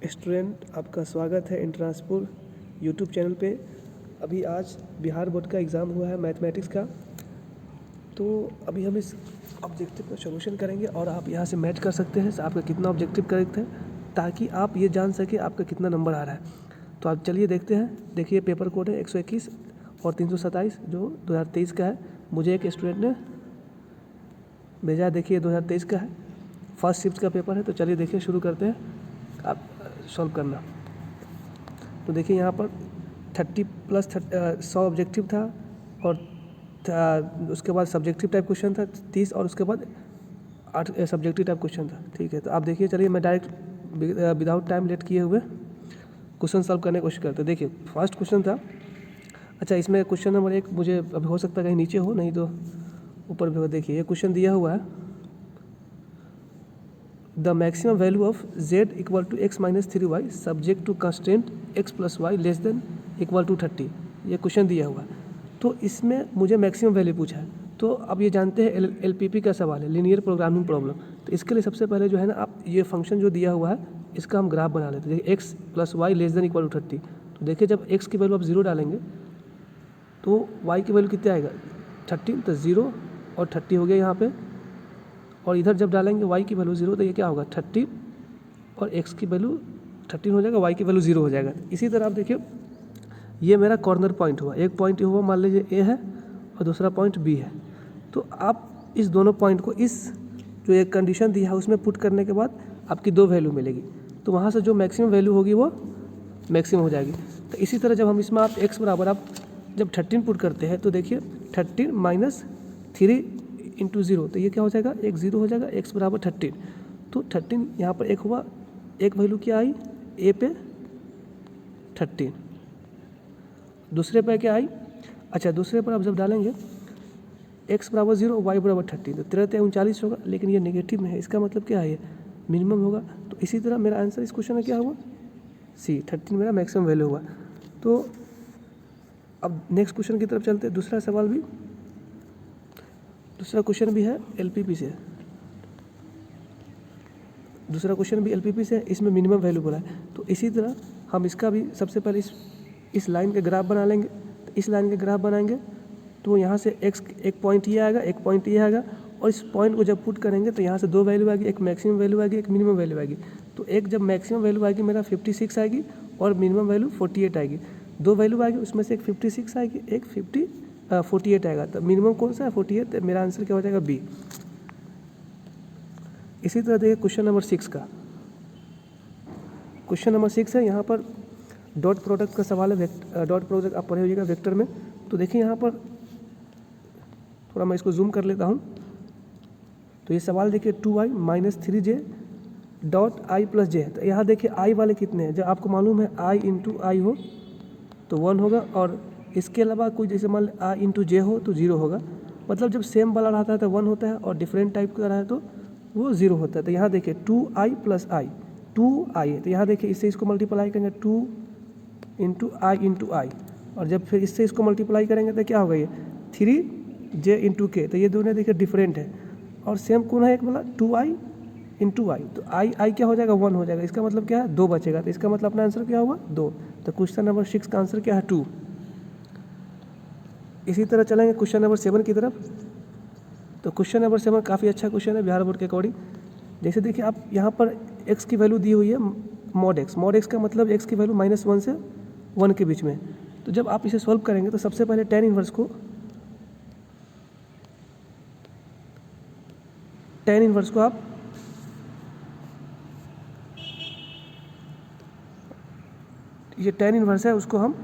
Student, आपका स्वागत है इंट्रांसपुर यूट्यूब चैनल पे। अभी आज बिहार बोर्ड का एग्ज़ाम हुआ है मैथमेटिक्स का, तो अभी हम इस ऑब्जेक्टिव का सॉल्यूशन करेंगे और आप यहाँ से मैच कर सकते हैं आपका कितना ऑब्जेक्टिव करेक्ट है, ताकि आप ये जान सकें आपका कितना नंबर आ रहा है। तो आप चलिए देखते हैं। देखिए पेपर कोड है 121 और 327 जो 2023 का है। मुझे एक स्टूडेंट ने भेजा है, देखिए 2023 का है, फर्स्ट शिफ्ट का पेपर है। तो चलिए देखिए शुरू करते हैं आप सॉल्व करना। तो देखिए यहाँ पर 30 प्लस 100 ऑब्जेक्टिव था और उसके बाद सब्जेक्टिव टाइप क्वेश्चन था 30 और उसके बाद 8 सब्जेक्टिव टाइप क्वेश्चन था। ठीक है, तो आप देखिए, चलिए मैं डायरेक्ट विदाउट टाइम लेट किए हुए क्वेश्चन सॉल्व करने की कोशिश करते हैं। देखिए फर्स्ट क्वेश्चन था, अच्छा इसमें क्वेश्चन नंबर 1 मुझे अभी हो सकता है कहीं नीचे हो, नहीं तो ऊपर भी हो। देखिए ये क्वेश्चन दिया हुआ है, the maximum value of z equal to x minus 3y subject to constant x plus y less than equal to 30। ये क्वेश्चन दिया हुआ है, तो इसमें मुझे मैक्सिमम वैल्यू पूछा है। तो अब ये जानते हैं LPP का सवाल है, लीनियर प्रोग्रामिंग प्रॉब्लम। तो इसके लिए सबसे पहले जो है ना, आप ये फंक्शन जो दिया हुआ है इसका हम ग्राफ बना लेते हैं। देखिए x plus y less than equal to 30। तो देखिए जब x की वैल्यू आप 0 डालेंगे तो y की वैल्यू कितना आएगा 30, तो 0 और 30 हो गया यहाँ पे। और इधर जब डालेंगे y की वैल्यू 0 तो ये क्या होगा 30 और x की वैल्यू 13 हो जाएगा, y की वैल्यू 0 हो जाएगा। इसी तरह आप देखिए ये मेरा कॉर्नर पॉइंट हुआ, एक पॉइंट हुआ मान लीजिए a है और दूसरा पॉइंट b है। तो आप इस दोनों पॉइंट को इस जो एक कंडीशन दी है उसमें पुट करने के बाद आपकी 2 वैल्यू मिलेगी, तो वहाँ से जो मैक्सिमम वैल्यू होगी वो मैक्सिमम हो जाएगी। तो इसी तरह जब हम इसमें आप x बराबर आप जब 13 पुट करते हैं तो देखिए 13 माइनस 3 इंटू 0, तो ये क्या हो जाएगा, एक 0 हो जाएगा, x बराबर 13। तो 13 यहाँ पर एक हुआ, एक वैल्यू क्या आई a पे 13, दूसरे पे क्या आई, अच्छा दूसरे पर आप जब डालेंगे x बराबर 0 y बराबर 13 तो 13 39 होगा, लेकिन ये नेगेटिव में है, इसका मतलब क्या है ये मिनिमम होगा। तो इसी तरह मेरा आंसर इस क्वेश्चन में क्या हुआ C, 13 मेरा मैक्सिमम वैल्यू हुआ। तो अब नेक्स्ट क्वेश्चन की तरफ चलते हैं। दूसरा सवाल भी, दूसरा क्वेश्चन भी है LPP से, दूसरा क्वेश्चन भी LPP से, इसमें मिनिमम वैल्यू बोला है। तो इसी तरह हम इसका भी सबसे पहले इस लाइन के ग्राफ बना लेंगे। तो इस लाइन के ग्राफ बनाएंगे तो यहाँ से x एक पॉइंट ये आएगा, एक पॉइंट ये आएगा, और इस पॉइंट को जब पुट करेंगे तो यहाँ से 2 वैल्यू आएगी, एक मैक्सिमम वैल्यू आएगी, एक मिनिमम वैल्यू आएगी। तो एक जब मैक्सिमम वैल्यू आएगी मेरा 56 आएगी और मिनिमम वैल्यू 48 आएगी। 2 वैल्यू आएगी, उसमें से एक 56 आएगी, एक 48 आएगा। तो मिनिमम कौन सा है 48, तो मेरा आंसर क्या हो जाएगा B। इसी तरह देखिए क्वेश्चन नंबर 6 का, क्वेश्चन नंबर 6 है, यहाँ पर डॉट प्रोडक्ट का सवाल है। डॉट प्रोडक्ट आप पढ़े होइएगा वेक्टर में। तो देखिए यहाँ पर थोड़ा मैं इसको जूम कर लेता हूँ। तो ये सवाल देखिए 2i minus 3j dot i plus j है। तो यहाँ देखिए i वाले कितने हैं, जब आपको मालूम है i इंटू आई हो तो 1 होगा, और इसके अलावा कोई जैसे मान लें i इंटू जे हो तो 0 होगा। मतलब जब सेम वाला रहता है तो 1 होता है और डिफरेंट टाइप का रहा है तो वो 0 होता है। तो यहाँ देखिए 2i प्लस आई, 2i है, तो यहाँ देखिए इससे इसको मल्टीप्लाई करेंगे 2 इंटू आई, और जब फिर इससे इसको मल्टीप्लाई करेंगे तो क्या होगा ये 3j इंटू के। तो ये दोनों देखिए डिफरेंट है, और सेम कौन है एक वाला 2i इंटू आई। तो आई क्या हो जाएगा 1 हो जाएगा, इसका मतलब क्या है 2 बचेगा। तो इसका मतलब अपना आंसर क्या हुआ 2। तो क्वेश्चन नंबर 6 का आंसर क्या है 2। इसी तरह चलेंगे क्वेश्चन नंबर 7 की तरफ। तो क्वेश्चन नंबर 7 काफ़ी अच्छा क्वेश्चन है बिहार बोर्ड के अकॉर्डिंग। जैसे देखिए आप यहाँ पर x की वैल्यू दी हुई है मॉड x का मतलब x की वैल्यू -1 से 1 के बीच में। तो जब आप इसे सॉल्व करेंगे तो सबसे पहले tan इनवर्स को आप ये tan इनवर्स है, उसको हम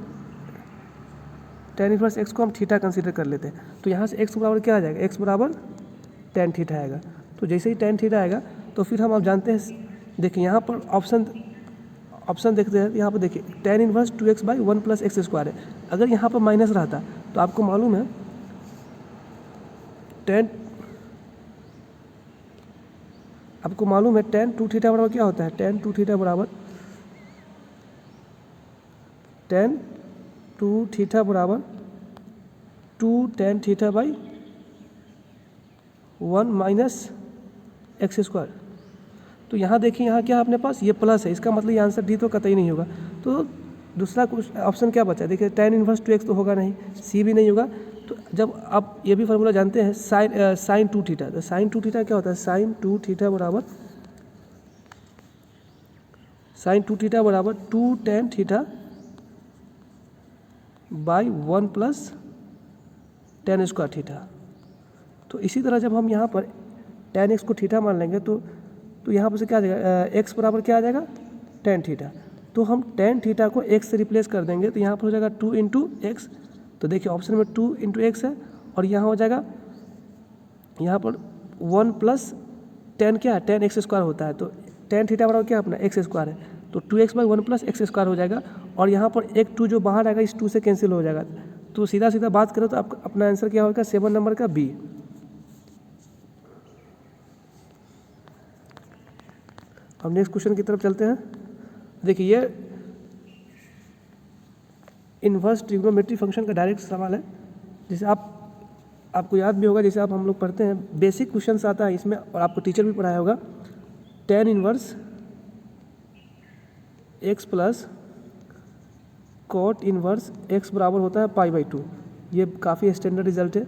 tan इनवर्स x को हम थीटा कंसीडर कर लेते हैं। तो यहाँ से x बराबर क्या आ जाएगा, x बराबर tan थीटा आएगा। तो जैसे ही tan थीटा आएगा तो फिर हम आप जानते हैं, देखिए यहाँ पर ऑप्शन देखते हैं। यहाँ पर देखिए tan inverse 2x/1 plus x square है। अगर यहाँ पर माइनस रहता तो आपको मालूम है tan 2 थीटा बराबर क्या होता है, tan 2 थीटा बराबर tan 2 थीटा बराबर 2 tan theta by 1 minus x square. तो यहाँ देखिए यहाँ क्या है अपने पास, ये प्लस है, इसका मतलब ये आंसर डी तो कतई नहीं होगा। तो दूसरा कुछ ऑप्शन क्या बचा, देखिए tan इनवर्स 2x तो होगा नहीं, सी भी नहीं होगा। तो जब आप ये भी फार्मूला जानते हैं साइन 2 थीटा, तो साइन 2 थीटा क्या होता है, साइन 2 थीटा बराबर 2 tan theta by 1 plus tan square theta. तो इसी तरह जब हम यहाँ पर tan x को थीटा मान लेंगे तो यहाँ पर से क्या आ जाएगा, x बराबर क्या आ जाएगा, tan थीटा। तो हम tan थीटा को x से रिप्लेस कर देंगे, तो यहाँ पर हो जाएगा 2 इंटू एक्स। तो देखिए ऑप्शन में 2 इंटू एक्स है, और यहाँ हो जाएगा यहाँ पर 1 प्लस tan क्या है, tan x स्क्वायर होता है। तो tan थीटा बराबर क्या अपना x स्क्वायर है, तो 2x by 1 plus x square हो जाएगा। और यहाँ पर एक 2 जो बाहर आएगा, इस 2 से कैंसिल हो जाएगा। तो सीधा सीधा बात करो तो आपका अपना आंसर क्या होगा, 7 नंबर का बी। अब नेक्स्ट क्वेश्चन की तरफ चलते हैं। देखिए ये इन्वर्स ट्रिग्नोमेट्री फंक्शन का डायरेक्ट सवाल है, जैसे आपको याद भी होगा, जैसे हम लोग पढ़ते हैं बेसिक क्वेश्चंस आता है इसमें, और आपको टीचर भी पढ़ाया होगा। tan inverse x plus cot inverse x बराबर होता है पाई बाई 2। ये काफ़ी स्टैंडर्ड रिजल्ट है,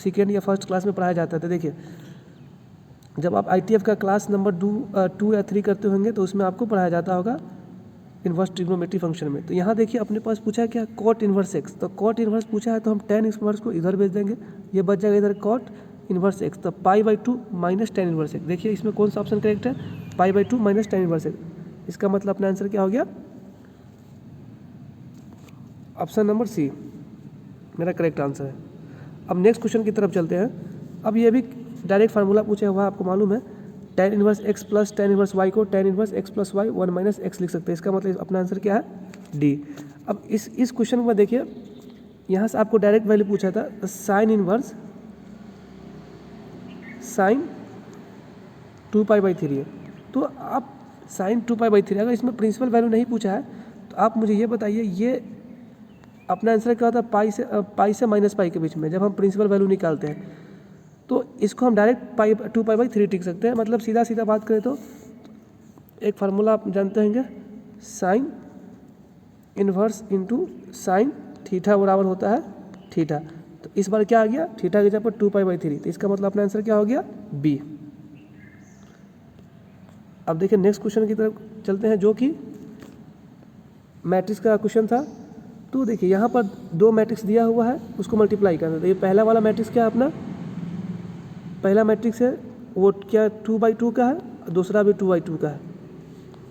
सेकेंड या फर्स्ट क्लास में पढ़ाया जाता है। तो देखिए जब आप ITF का क्लास नंबर 2 या 3 करते होंगे तो उसमें आपको पढ़ाया जाता होगा इन्वर्स ट्रिग्नोमेट्री फंक्शन में। तो यहाँ देखिए अपने पास पूछा है क्या, कॉट इन्वर्स x। तो कॉट इन्वर्स पूछा है तो हम tan इन्वर्स को इधर भेज देंगे, ये बच जाएगा इधर कॉट इन्वर्स x। तो pi by 2 minus tan inverse x। देखिए इसमें कौन सा ऑप्शन करेक्ट है, pi by 2 minus tan inverse x। इसका मतलब अपना आंसर क्या हो गया, ऑप्शन नंबर सी मेरा करेक्ट आंसर है। अब नेक्स्ट क्वेश्चन की तरफ चलते हैं। अब ये भी डायरेक्ट फार्मूला पूछा हुआ आपको मालूम है, tan inverse x plus tan inverse y को tan inverse x plus y 1 minus x लिख सकते हैं। इसका मतलब अपना आंसर क्या है, डी। अब इस क्वेश्चन में देखिए यहाँ से आपको डायरेक्ट वैल्यू पूछा था, sine inverse sine 2 pi by 3 है। तो आप साइन 2 पाई बाई 3, अगर इसमें प्रिंसिपल वैल्यू नहीं पूछा है तो आप मुझे ये बताइए, ये अपना आंसर क्या होता है, पाई से माइनस पाई के बीच में जब हम प्रिंसिपल वैल्यू निकालते हैं, तो इसको हम डायरेक्ट 2 पाई बाई 3 टिक सकते हैं। मतलब सीधा सीधा बात करें तो एक फार्मूला आप जानते होंगे, sign inverse into sine theta बराबर होता है थीटा। तो इस बार क्या आ गया, थीटा की जगह पर 2 पाई बाई 3। तो इसका मतलब अपना आंसर क्या हो गया, बी। अब देखिए नेक्स्ट क्वेश्चन की तरफ चलते हैं, जो कि मैट्रिक्स का क्वेश्चन था। तो देखिए यहाँ पर 2 मैट्रिक्स दिया हुआ है, उसको मल्टीप्लाई करना। तो ये पहला वाला मैट्रिक्स क्या है अपना, पहला मैट्रिक्स है वो क्या 2 बाई 2 का है, और दूसरा भी 2 बाई 2 का है।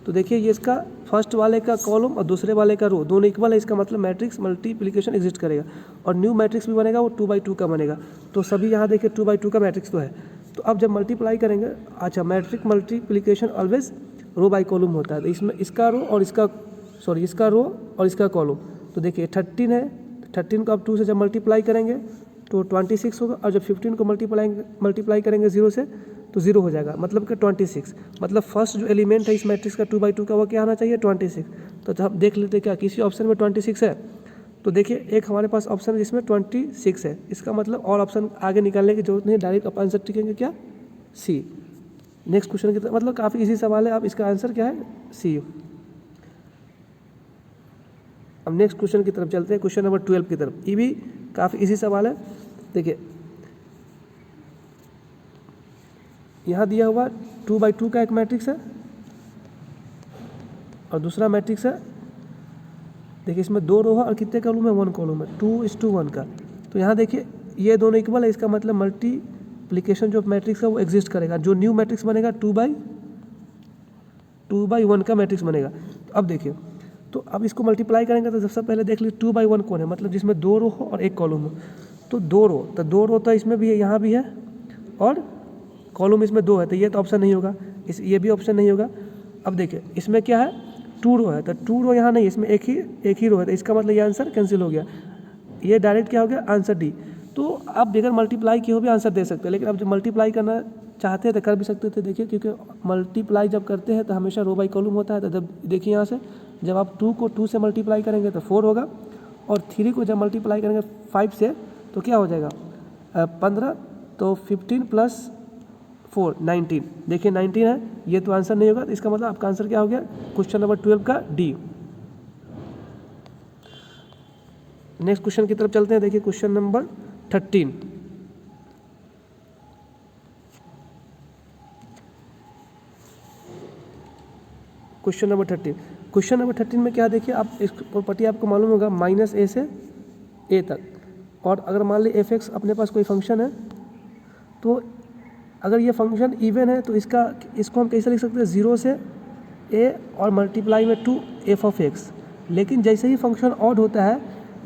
तो देखिए ये इसका फर्स्ट वाले का कॉलम और दूसरे वाले का रो दोनों इक्वल है, इसका मतलब मैट्रिक्स मल्टीप्लिकेशन एग्जिस्ट करेगा, और न्यू मैट्रिक्स भी बनेगा वो 2 बाई 2 का बनेगा। तो सभी यहाँ देखिए 2 बाई 2 का मैट्रिक्स तो है। तो अब जब मल्टीप्लाई करेंगे, अच्छा matrix multiplication always row by column होता है। तो इसमें इसका रो और इसका कॉलम। तो देखिए 13 है, 13 को आप 2 से जब मल्टीप्लाई करेंगे तो 26 होगा, और जब 15 को मल्टीप्लाई करेंगे 0 से तो 0 हो जाएगा, मतलब कि 26। मतलब फर्स्ट जो एलिमेंट है इस मैट्रिक्स का 2 बाई 2 का वो क्या आना चाहिए, 26। तो हम देख लेते हैं क्या किसी ऑप्शन में 26 है। तो देखिए एक हमारे पास ऑप्शन है जिसमें 26 है, इसका मतलब और ऑप्शन आगे निकालने की जरूरत नहीं, डायरेक्ट आप आंसर टिकेंगे क्या, सी। नेक्स्ट क्वेश्चन की तरफ, मतलब काफ़ी इजी सवाल है, आप इसका आंसर क्या है, सी। अब नेक्स्ट क्वेश्चन की तरफ चलते हैं, क्वेश्चन नंबर 12 की तरफ। ये भी काफ़ी इजी सवाल है। देखिए यहाँ दिया हुआ 2 बाई 2 का एक मैट्रिक्स है और दूसरा मैट्रिक्स है, देखिए इसमें 2 रो है और कितने कॉलम है, 1 कॉलम है, 2:1 का। तो यहाँ देखिए ये दोनों इक्वल है, इसका मतलब मल्टीप्लिकेशन जो मैट्रिक्स है वो एग्जिस्ट करेगा। जो न्यू मैट्रिक्स बनेगा 2 बाई 1 का मैट्रिक्स बनेगा। तो अब देखिए, तो अब इसको मल्टीप्लाई करेंगे तो सबसे पहले देख लीजिए 2 बाई 1 कौन है, मतलब जिसमें 2 रो हो और 1 कॉलम हो। तो 2 रो तो इसमें भी है, यहाँ भी है, और कॉलम इसमें 2 है, तो ये तो ऑप्शन नहीं होगा, ये भी ऑप्शन नहीं होगा। अब देखिए इसमें क्या है, 2 रो है, तो 2 रो यहाँ नहीं, इसमें एक ही रो है, तो इसका मतलब ये आंसर कैंसिल हो गया। ये डायरेक्ट क्या हो गया, आंसर डी। तो आप बगैर मल्टीप्लाई किए हो भी आंसर दे सकते हैं, लेकिन अब जब मल्टीप्लाई करना चाहते हैं तो कर भी सकते थे। देखिए क्योंकि मल्टीप्लाई जब करते हैं तो हमेशा रो बाई कॉलम होता है। तो जब देखिए यहाँ से जब आप 2 को 2 से मल्टीप्लाई करेंगे तो 4 होगा, और 3 को जब मल्टीप्लाई करेंगे 5 से तो क्या हो जाएगा, 15। तो 15 प्लस 4 19, देखिए 19 है, ये तो आंसर नहीं होगा, तो इसका मतलब आपका आंसर क्या हो गया, क्वेश्चन नंबर 12 का डी। नेक्स्ट क्वेश्चन की तरफ चलते हैं। देखिए question number 13। Question number 13, question number 13 में क्या, देखिए आप इस प्रॉपर्टी आपको मालूम होगा -a से a तक, और अगर मान ली f(x) अपने पास कोई फंक्शन है, तो अगर ये फंक्शन इवन है तो इसको हम कैसे लिख सकते हैं, 0 से a और मल्टीप्लाई में 2 f(x), लेकिन जैसे ही फंक्शन ऑड होता है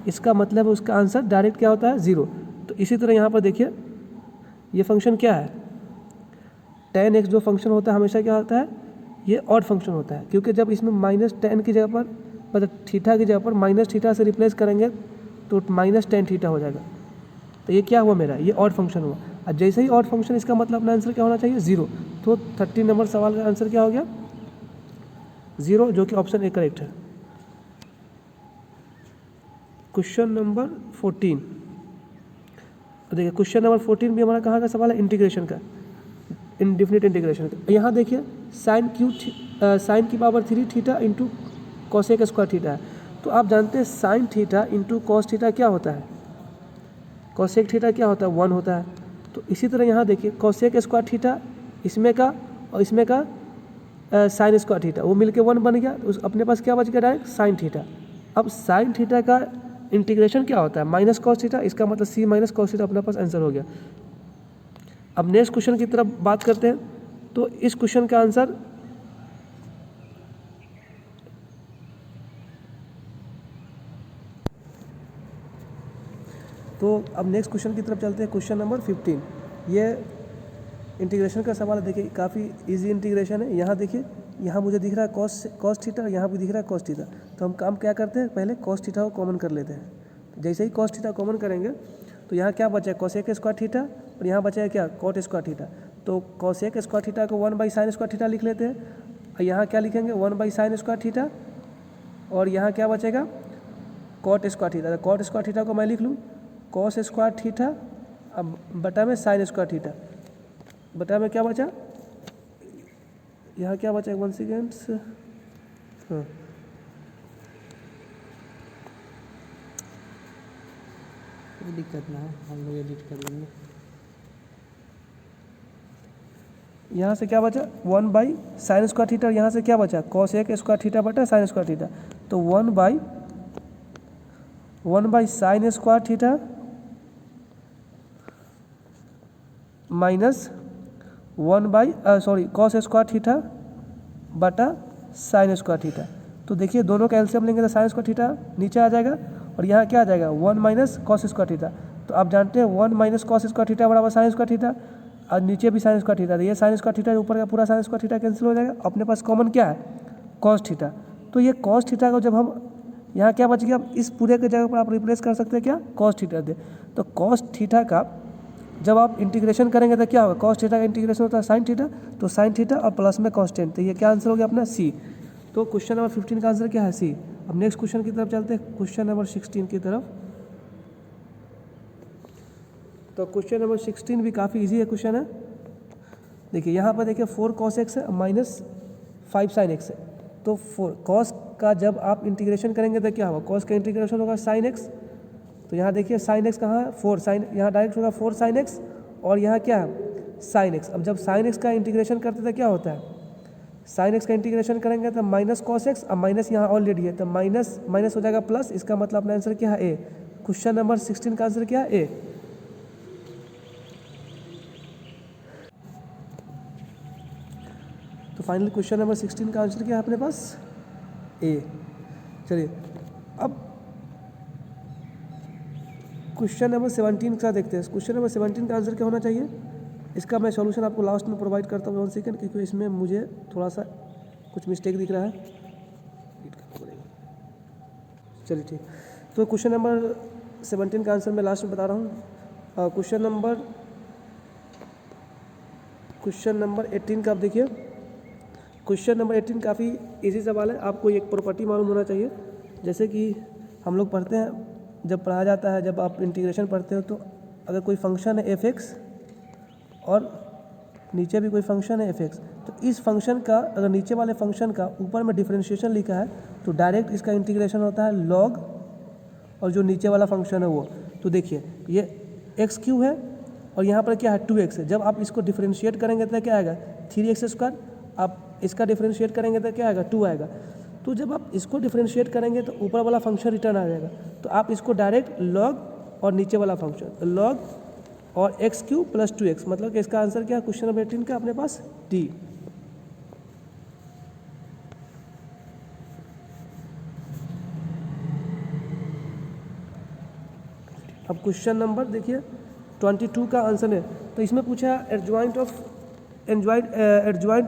इसका मतलब उसका आंसर डायरेक्ट क्या होता है, 0। तो इसी तरह यहाँ पर देखिए ये फंक्शन क्या है, tan x जो फंक्शन होता है हमेशा क्या होता है, ये ऑड फंक्शन होता है, क्योंकि जब इसमें -tan की जगह पर, मतलब थीटा की जगह पर -थीटा से रिप्लेस करेंगे तो -tan थीटा हो जाएगा। तो ये क्या हुआ मेरा, ये ऑड फंक्शन हुआ, और जैसे ही ऑड फंक्शन, इसका मतलब अपना आंसर क्या होना चाहिए, 0। तो 13 नंबर सवाल का आंसर क्या हो गया, 0, जो कि ऑप्शन ए करेक्ट है। क्वेश्चन नंबर 14, देखिए क्वेश्चन नंबर 14 भी हमारा कहाँ का सवाल है, इंटीग्रेशन का, इनडिफिनिट इंटीग्रेशन का। यहाँ देखिए साइन की power 3 theta into cosec square theta है। तो आप जानते हैं sine theta into cos theta क्या होता है, कॉसेक थीटा क्या होता है, 1 होता है। तो इसी तरह यहाँ देखिए कॉसेक स्क्वायर थीटा इसमें का और इसमें का साइन स्क्वायर थीटा, वो मिलके 1 बन गया, तो उस अपने पास क्या बच गया, डायरेक्ट साइन थीटा। अब साइन थीटा का इंटीग्रेशन क्या होता है, माइनस कॉस थीटा, इसका मतलब c माइनस कॉस थीटा अपने पास आंसर हो गया। अब नेक्स्ट क्वेश्चन की तरफ बात करते हैं। तो इस क्वेश्चन का आंसर तो अब नेक्स्ट क्वेश्चन की तरफ चलते हैं। क्वेश्चन नंबर 15, ये इंटीग्रेशन का सवाल है। देखिए काफ़ी इजी इंटीग्रेशन है। यहाँ देखिए, यहाँ मुझे दिख रहा है कॉस थीटा, यहाँ भी दिख रहा है कॉस थीटा। तो हम काम क्या करते हैं, पहले कॉस थीटा को कॉमन कर लेते हैं। तो जैसे ही कॉस थीटा कॉमन करेंगे तो यहाँ क्या बचा है, कॉसेक स्क्वायर थीटा, और यहाँ बचा है क्या, कॉट स्क्वायर थीटा। तो कॉसेक स्क्वायर थीटा को 1/sin स्क्वायर थीटा लिख लेते हैं, और यहाँ क्या लिखेंगे, 1/sin स्क्वायर थीटा, और यहाँ क्या बचेगा, कॉट स्क्वायर थीटा। तो कॉट स्क्वायर थीटा को मैं लिख लूँ कॉस स्क्वायर थीटा, अब बटा में साइन स्क्वायर थीटा, बटा में क्या बचा, यहाँ क्या बचा, 1 सेकेंड, हाँ कोई दिक्कत ना है, हम लोग एडिट कर लेंगे। यहाँ से क्या बचा, 1/sin स्क्वायर थीटा, यहाँ से क्या बचा, कॉसेक स्क्वायर थीटा बटा साइन स्क्वायर थीटा। तो 1/sin square theta minus cos square theta बटा साइन स्क्वायर थीटा। तो देखिए दोनों का एलसीएम लेंगे तो साइन स्क्वायर थीटा नीचे आ जाएगा, और यहाँ क्या आ जाएगा, 1 माइनस कॉस स्क्वायर थीटा। तो आप जानते हैं 1 माइनस कॉस स्क्वायर थीटा बराबर साइन स्क्वायर थीटा, और नीचे भी साइन स्क्वायर थीटा। तो ये साइन स्क्वायर थीटा ऊपर का पूरा साइन स्क्वायर थीटा कैंसिल हो जाएगा, अपने पास कॉमन क्या है, कॉस थीटा। तो ये कॉस थीटा को जब हम यहाँ क्या बच गया, इस पूरे के जगह पर आप रिप्लेस कर सकते हैं क्या, कॉस थीटा दे। तो कॉस थीटा का जब आप इंटीग्रेशन करेंगे तो क्या होगा, कॉस थीटा का इंटीग्रेशन होता है साइन थीटा, तो साइन थीटा और प्लस में कॉन्स्टेंट। तो ये क्या आंसर हो गया अपना, सी। तो क्वेश्चन नंबर 15 का आंसर क्या है, सी। अब नेक्स्ट क्वेश्चन की तरफ चलते हैं, क्वेश्चन नंबर 16 की तरफ। तो क्वेश्चन नंबर 16 भी काफ़ी इजी है क्वेश्चन है। देखिए यहाँ पर देखिए 4 cos x है माइनस 5 sin x है। तो 4 cos का जब आप इंटीग्रेशन करेंगे तो क्या होगा, cos का इंटीग्रेशन होगा sin x। तो यहाँ देखिए sin x कहाँ है, 4 sin, यहाँ डायरेक्ट होगा 4 sin x, और यहाँ क्या है sin x। अब जब sin x का इंटीग्रेशन करते तो क्या होता है, sin x का इंटीग्रेशन करेंगे तो माइनस cos x, अब माइनस यहाँ ऑलरेडी है तो माइनस माइनस हो जाएगा प्लस। इसका मतलब अपना आंसर क्या है, ए। क्वेश्चन नंबर 16 का आंसर क्या है, ए। तो फाइनली क्वेश्चन नंबर 16 का आंसर क्या है अपने पास, ए। चलिए अब क्वेश्चन नंबर 17 का देखते हैं। क्वेश्चन नंबर 17 का आंसर क्या होना चाहिए, इसका मैं सॉल्यूशन आपको लास्ट में प्रोवाइड करता हूँ 1 सेकंड, क्योंकि इसमें मुझे थोड़ा सा कुछ मिस्टेक दिख रहा है। चलिए ठीक, तो क्वेश्चन नंबर 17 का आंसर मैं लास्ट में बता रहा हूँ। क्वेश्चन नंबर 18 का आप देखिए। क्वेश्चन नंबर 18 काफ़ी इजी सवाल है। आपको एक प्रॉपर्टी मालूम होना चाहिए, जैसे कि हम लोग पढ़ते हैं, जब पढ़ाया जाता है, जब आप इंटीग्रेशन पढ़ते हो, तो अगर कोई फंक्शन है f(x) और नीचे भी कोई फंक्शन है f(x), तो इस फंक्शन का अगर नीचे वाले फंक्शन का ऊपर में डिफरेंशिएशन लिखा है तो डायरेक्ट इसका इंटीग्रेशन होता है log और जो नीचे वाला फंक्शन है वो। तो देखिए ये x³ है और यहाँ पर क्या है 2x है। जब आप इसको डिफरेंशिएट करेंगे तो क्या आएगा 3x², आप इसका डिफरेंशिएट करेंगे तो क्या आएगा 2 आएगा। तो जब आप इसको डिफरेंशिएट करेंगे तो ऊपर वाला फंक्शन रिटर्न आ जाएगा। तो आप इसको डायरेक्ट log और नीचे वाला फंक्शन log और x³ + 2x, मतलब कि इसका आंसर क्या है क्वेश्चन नंबर 18 का अपने पास डी। अब क्वेश्चन नंबर देखिए 22 का आंसर है। तो इसमें पूछा एडजॉइंट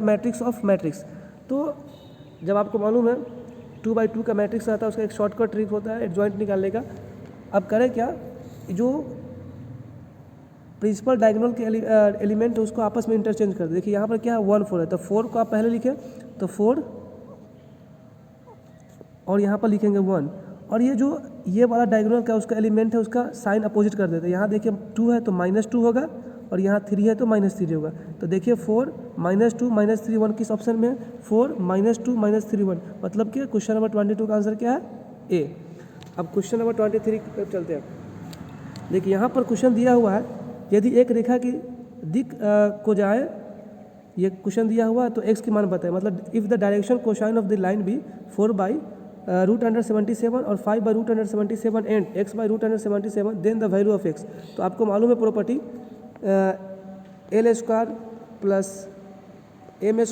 मैट्रिक्स ऑफ मैट्रिक्स। तो जब आपको मालूम है 2x2 का मैट्रिक्स आता है, उसका एक शॉर्टकट ट्रिक होता है एडजॉइंट निकालने का। अब करें क्या, जो प्रिंसिपल डायगोनल के एलिमेंट है उसको आपस में इंटरचेंज कर दे। देखिए यहाँ पर क्या है 1 4 है, तो 4 को आप पहले लिखें तो 4 और यहाँ पर लिखेंगे 1, और ये वाला डायगोनल का उसका एलिमेंट है उसका साइन अपोजिट कर देते हैं। यहाँ देखिए 2 है तो -2 होगा और यहाँ 3 है तो -3 होगा। तो देखिए 4 -2 -3 1 किस ऑप्शन में है 4 -2 -3 1, मतलब कि क्वेश्चन नंबर 22 का आंसर क्या है ए। अब क्वेश्चन नंबर 23 की तरफ चलते हैं। देखिए यहाँ पर क्वेश्चन दिया हुआ है, यदि एक रेखा की दिक को जाए, ये क्वेश्चन दिया हुआ है तो x की मान बताए, मतलब if the direction cosine of the line be 4/√77 और 5/√77 and x/√77 then the value of x। तो आपको मालूम है प्रॉपर्टी l² + m² +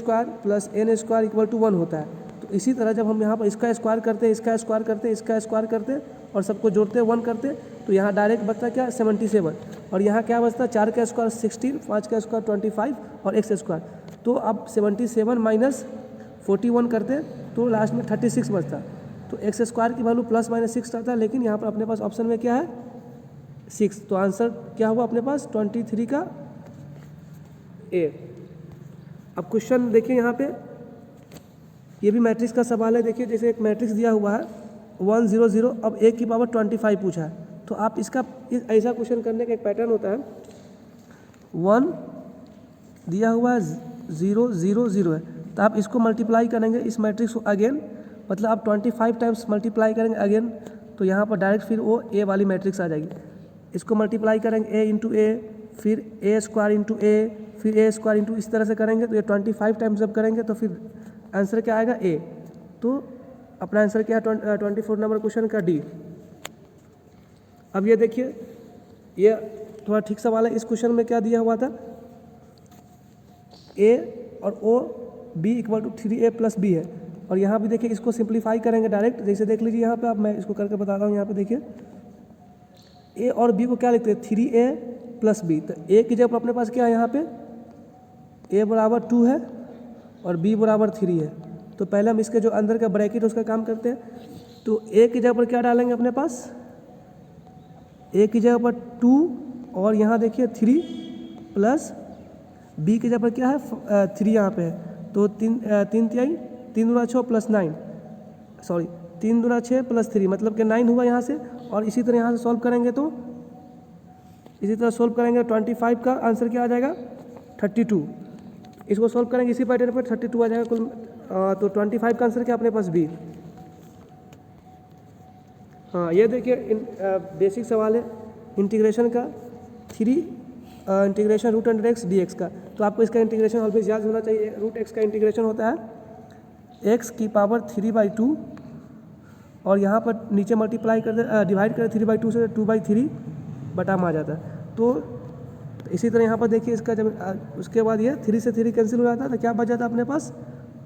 n² = 1 होता है। तो इसी तरह जब हम यहाँ पर इसका स्क्वायर करते हैं, इसका स्क्वायर करते हैं, इसका स्क्वायर करते हैं और सबको जोड़ते हैं 1 करते हैं, तो यहाँ डायरेक्ट बचता क्या 77, और यहाँ क्या बचता 4 का स्क्वायर 16, 5 का स्क्वायर 25 और x²। तो अब 77 - 41 करते तो लास्ट में 36 बचता। तो x² की वैल्यू ±6 आता है, लेकिन यहाँ पर अपने पास ऑप्शन में क्या है 6। तो आंसर क्या हुआ अपने पास 23 का ए। अब क्वेश्चन देखिए यहाँ पे, ये भी मैट्रिक्स का सवाल है। देखिए जैसे एक मैट्रिक्स दिया हुआ है 1 0 0, अब a की पावर 25 पूछा है। तो आप इसका ऐसा क्वेश्चन करने का एक पैटर्न होता है, 1 दिया हुआ है 0 0 0 है, तो आप इसको मल्टीप्लाई करेंगे इस मैट्रिक्स को अगेन, मतलब आप 25 टाइम्स मल्टीप्लाई करेंगे अगेन, तो यहाँ पर डायरेक्ट फिर वो ए वाली मैट्रिक्स आ जाएगी। इसको मल्टीप्लाई करेंगे a × a, फिर a² × a, फिर a² × इस तरह से करेंगे, तो ये 25 टाइम्स जब करेंगे तो फिर आंसर क्या आएगा ए। तो अपना आंसर क्या है 24 नंबर क्वेश्चन का डी। अब ये देखिए, ये थोड़ा ठीक सवाल है। इस क्वेश्चन में क्या दिया हुआ था a और o b = 3a + b है, और यहाँ भी देखिए इसको सिंप्लीफाई करेंगे डायरेक्ट, जैसे देख लीजिए यहाँ पे। अब मैं इसको करके बताता हूँ। यहाँ पे देखिए a और b को क्या लिखते हैं 3a + b, तो a की जगह अपने पास क्या है यहाँ पे a = 2 है और b = 3 है। तो पहले हम इसके जो अंदर का ब्रैकेट उसका काम करते हैं। तो a की जगह पर क्या डालेंगे अपने पास, a की जगह पर 2 और यहाँ देखिए 3 प्लस b की जगह पर क्या है 3 यहाँ पे है। तो 3 3 दूना 6 + 9, सॉरी 3 दूना 6 + 3, मतलब कि 9 हुआ यहाँ से। और इसी तरह यहाँ से सॉल्व करेंगे, तो इसी तरह सॉल्व करेंगे 25 का आंसर क्या आ जाएगा 32। इसको सॉल्व करेंगे इसी पैटर्न पर 32 आ जाएगा कुल। तो 25 का आंसर क्या अपने पास बी। हाँ ये देखिए बेसिक सवाल है इंटीग्रेशन का, 3 इंटीग्रेशन √x dx का। तो आपको इसका इंटीग्रेशन ऑलवेज याद होना चाहिए। √x का इंटीग्रेशन होता है x की पावर 3/2 और यहाँ पर नीचे मल्टीप्लाई कर दे, डिवाइड करें 3/2 से 2/3 बटा में आ जाता है। तो इसी तरह यहाँ पर देखिए इसका जब उसके बाद ये 3 से 3 कैंसिल हो जाता है, तो क्या बच जाता है अपने पास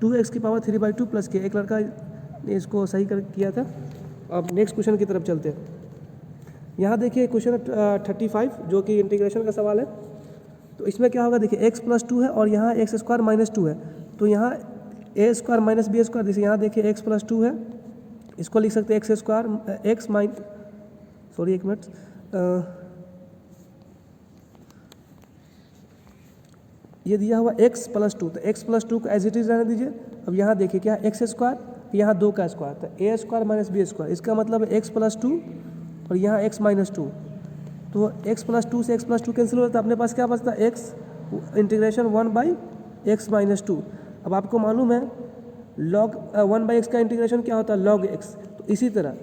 2x की पावर 3/2 + k। एक लड़का ने इसको सही कर किया था। अब नेक्स्ट क्वेश्चन की तरफ चलते हैं। यहाँ देखिए क्वेश्चन 35 जो कि इंटीग्रेशन का सवाल है। तो इसमें क्या होगा देखिए x + 2 है और यहाँ x² - 2 है। तो यहाँ a² - b², जैसे यहाँ देखिए x + 2 है, इसको लिख सकते हैं x², सॉरी एक मिनट, ये दिया हुआ x + 2, तो x + 2 को एज इट इज़ रहने दीजिए। अब यहाँ देखिए क्या x², यहाँ 2 का स्क्वायर, तो a² - b², इसका मतलब है x + 2 और यहाँ x - 2। तो x + 2 से x + 2 कैंसिल हो जाता है, अपने पास क्या बचता है x इंटीग्रेशन 1/x-2। अब आपको मालूम है log 1/x का इंटीग्रेशन क्या होता है, log x। तो इसी तरह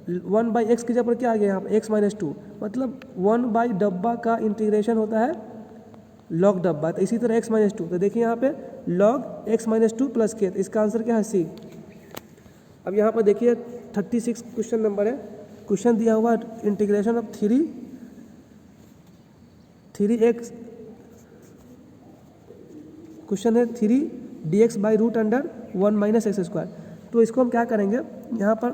1/x की जगह पर क्या आ गया यहाँ पर x-2, मतलब 1/डब्बा का इंटीग्रेशन होता है log डब्बा। तो इसी तरह x-2, तो देखिए यहाँ पे log x-2 प्लस k, तो इसका आंसर क्या है C। अब यहाँ पर देखिए 36 क्वेश्चन नंबर है। क्वेश्चन दिया हुआ इंटीग्रेशन ऑफ 3x, क्वेश्चन है 3dx/√1 - x²। तो इसको हम क्या करेंगे, यहाँ पर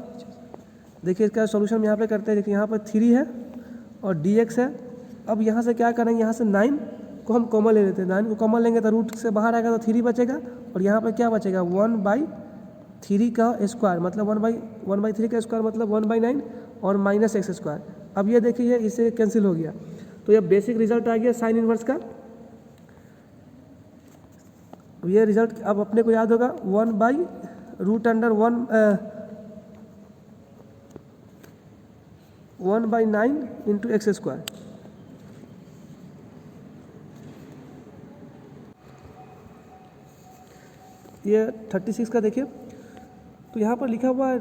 देखिए इसका सॉल्यूशन हम यहाँ पे करते हैं। देखिए यहाँ पर 3 है और dx है। अब यहाँ से क्या करेंगे, यहाँ से 9 को हम कॉमन ले लेते हैं। 9 को कॉमन लेंगे तो रूट से बाहर आएगा तो 3 बचेगा, और यहाँ पर क्या बचेगा 1/3 का स्क्वायर, मतलब 1/3 का स्क्वायर मतलब 1/9 और माइनस x²। अब ये देखिए इससे कैंसिल हो गया, तो ये बेसिक रिजल्ट आ गया साइन इनवर्स का। ये रिजल्ट अब अपने को याद होगा 1/9 इंटू x²। ये 36 का देखिए, तो यहाँ पर लिखा हुआ है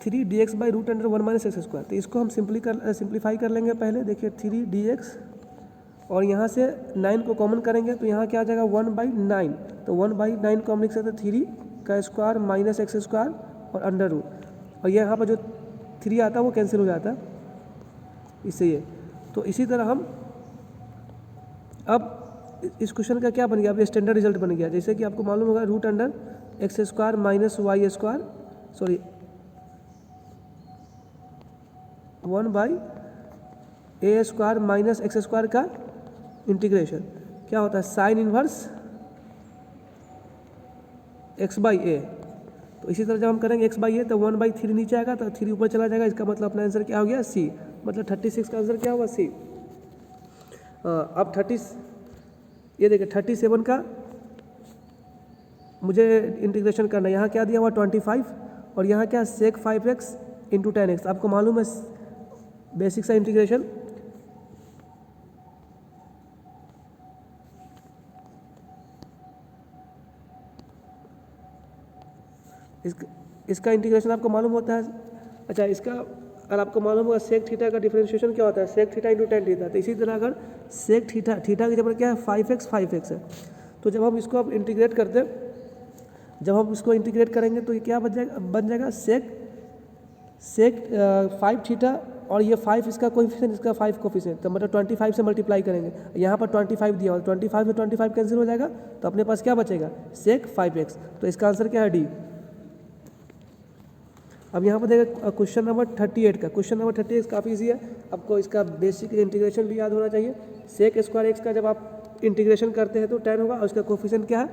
3dx/√1 - x²। तो इसको हम सिंप्लीफाई कर लेंगे पहले। देखिए 3dx और यहाँ से 9 को कॉमन करेंगे तो यहाँ क्या आ जाएगा 1/9। तो 1/9 को हम लिख सकते हैं 3 का स्क्वायर माइनस x² और अंडर रूट, और यहाँ पर जो 3 आता है वो कैंसिल हो जाता है इससे ये। तो इसी तरह हम अब इस क्वेश्चन का क्या बन गया, अब स्टैंडर्ड रिजल्ट बन गया। जैसे कि आपको मालूम होगा √x² minus y², sorry 1/a² minus x² का इंटीग्रेशन क्या होता है, साइन इनवर्स x/a। तो इसी तरह जब हम करेंगे x/a तो 1/3 नीचे आएगा तो 3 ऊपर चला जाएगा। इसका मतलब अपना आंसर क्या हो गया C, मतलब 36 का आंसर क्या हुआ C। अब 37 का मुझे इंटीग्रेशन करना है। यहाँ क्या दिया हुआ 25 और यहाँ क्या sec 5x इंटू 10x। आपको मालूम है बेसिक सा इंटीग्रेशन, इसका इंटीग्रेशन आपको मालूम होता है। अच्छा, इसका अगर आपको मालूम होगा sec थीटा का डिफरेंशिएशन क्या होता है, sec theta into tan theta. तो इसी तरह अगर sec थीटा की जगह क्या है 5x है, तो जब हम इसको अब इंटीग्रेट करते हैं, जब हम इसको इंटीग्रेट करेंगे तो ये क्या बन जाएगा sec 5 थीटा, और ये 5 इसका कोएफिशिएंट, इसका 5 कोएफिशिएंट, तो मतलब 25 से मल्टीप्लाई करेंगे। यहाँ पर 25 दिया हुआ, 25 से 25 कैंसिल हो जाएगा, तो अपने पास क्या बचेगा sec 5x। तो इसका आंसर क्या है D। अब यहाँ पर देखिए क्वेश्चन नंबर 38 का, क्वेश्चन नंबर 38 काफ़ी ईजी है। आपको इसका बेसिक इंटीग्रेशन भी याद होना चाहिए। sec² x का जब आप इंटीग्रेशन करते हैं तो 10 होगा, और उसका कोएफिशिएंट क्या है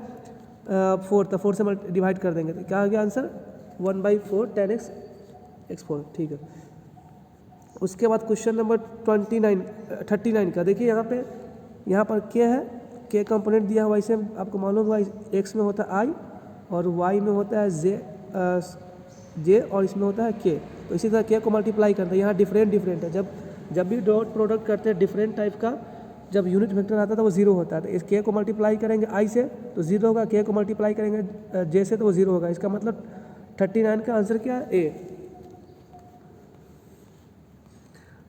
4, तो 4 से डिवाइड कर देंगे तो क्या हो गया आंसर 1/4 10x x4। ठीक है। उसके बाद क्वेश्चन नंबर 39 का देखिए, यहाँ पर k है, k कंपोनेंट दिया हुआ। इसे आपको मालूम होगा x में होता है i और y में होता है j और इसमें होता है k। तो इसी तरह k को मल्टीप्लाई करते हैं। यहाँ डिफरेंट है, जब भी डॉट प्रोडक्ट करते हैं डिफरेंट टाइप का, जब यूनिट वेक्टर आता है तो वो 0 होता है। तो इस k को मल्टीप्लाई करेंगे i से तो 0 होगा, k को मल्टीप्लाई करेंगे j से तो वो 0 होगा। इसका मतलब 39 का आंसर क्या है A।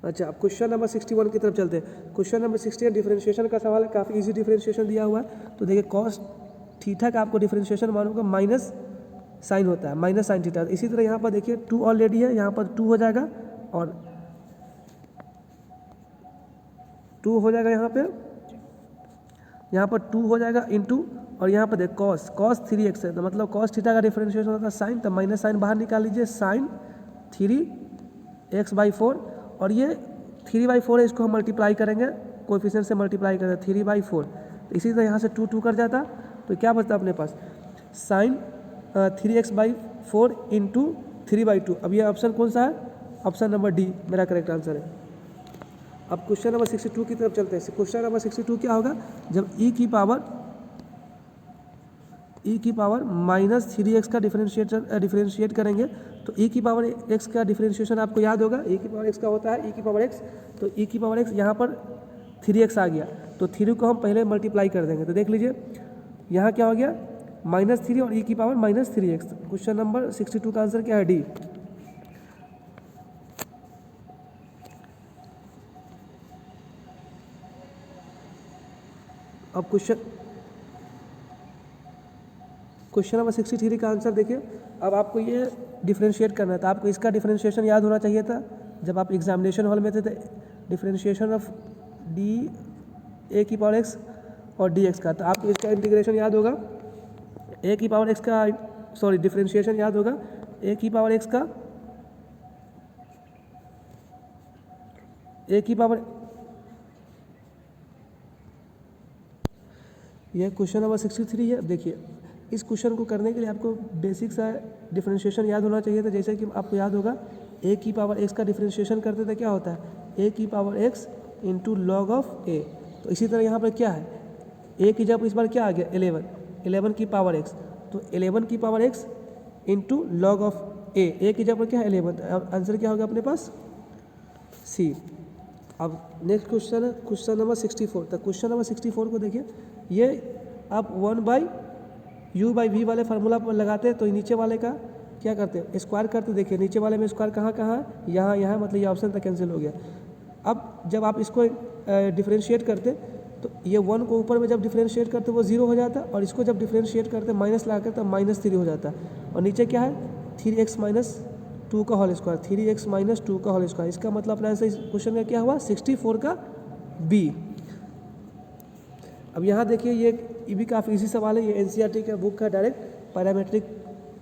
अच्छा, अब क्वेश्चन नंबर 61 की तरफ चलते हैं। क्वेश्चन नंबर 61 डिफरेंशिएशन का सवाल है, काफ़ी इजी डिफरेंशिएशन दिया हुआ है। तो देखिए cos थीटा का आपको डिफरेंशिएशन मालूम होगा माइनस साइन होता है, माइनस साइन थीटा। इसी तरह यहाँ पर देखिए 2 ऑलरेडी है, यहाँ पर 2 हो जाएगा और 2 हो जाएगा, यहाँ पर 2 हो जाएगा इंटू, और यहाँ पर देख cos 3x है, तो मतलब cos थीटा का डिफरेंशिएशन होता है साइन, तो माइनस साइन बाहर निकाल लीजिए, साइन 3x/4, और ये 3/4 है, इसको हम मल्टीप्लाई करेंगे, कोएफिशिएंट से मल्टीप्लाई करेंगे 3/4। तो इसी तरह यहाँ से 2 कर जाता, तो क्या बचता अपने पास साइन 3x/4 इंटू 3/2। अब ये ऑप्शन कौन सा है, ऑप्शन नंबर डी मेरा करेक्ट आंसर है। अब क्वेश्चन नंबर 62 की तरफ चलते हैं। क्वेश्चन नंबर 62 क्या होगा, जब e की पावर माइनस 3x का डिफरेंशिएट करेंगे तो e की पावर x का डिफरेंशिएशन आपको याद होगा, e की पावर x का होता है e की पावर x। तो e की पावर x यहाँ पर 3x आ गया, तो 3 को हम पहले मल्टीप्लाई कर देंगे। तो देख लीजिए यहाँ क्या हो गया -3 और e की पावर -3x। क्वेश्चन नंबर 62 का आंसर क्या है डी। अब क्वेश्चन नंबर 63 का आंसर देखिए। अब आपको ये डिफ्रेंशिएट करना है, तो आपको इसका डिफ्रेंशिएशन याद होना चाहिए था जब आप एग्जामिनेशन हॉल में थे। तो डिफ्रेंशिएशन ऑफ डी ए की पावर एक्स और डी एक्स का, तो आपको इसका इंटीग्रेशन याद होगा ए की पावर एक्स का, सॉरी डिफ्रेंशिएशन याद होगा ए की पावर एक्स का, ए की पावर, यह क्वेश्चन नंबर 63 है। देखिए इस क्वेश्चन को करने के लिए आपको बेसिक सा डिफरेंशिएशन याद होना चाहिए था। जैसे कि आपको याद होगा ए की पावर एक्स का डिफरेंशिएशन करते थे क्या होता है ए की power X into log of A. तो इसी तरह यहाँ पर क्या है ए की जब इस बार क्या आ गया 11 की पावर एक्स, तो 11 की power X into log of A की जब क्या है 11। अब आंसर क्या होगा अपने पास सी। अब नेक्स्ट क्वेश्चन है क्वेश्चन नंबर 64। तो क्वेश्चन नंबर 64 को देखिए, ये आप 1/u/v वाले फार्मूला पर लगाते हैं तो नीचे वाले का क्या करते हैं स्क्वायर करते। देखिए नीचे वाले में स्क्वायर कहाँ कहाँ है, यहाँ मतलब ये ऑप्शन तक कैंसिल हो गया। अब जब आप इसको डिफ्रेंशिएट करते तो ये 1 को ऊपर में जब डिफ्रेंशिएट करते वो 0 हो जाता, और इसको जब डिफ्रेंशिएट करते माइनस लगा कर तो -3 हो जाता, और नीचे क्या है 3x - 2 का होल स्क्वायर, 3x - 2 का होल स्क्वायर। इसका मतलब अपना आंसर इस क्वेश्चन का क्या हुआ 64 का बी। अब यहाँ देखिए ये भी काफ़ी इजी सवाल है, ये एनसीईआरटी का बुक का डायरेक्ट पैरामेट्रिक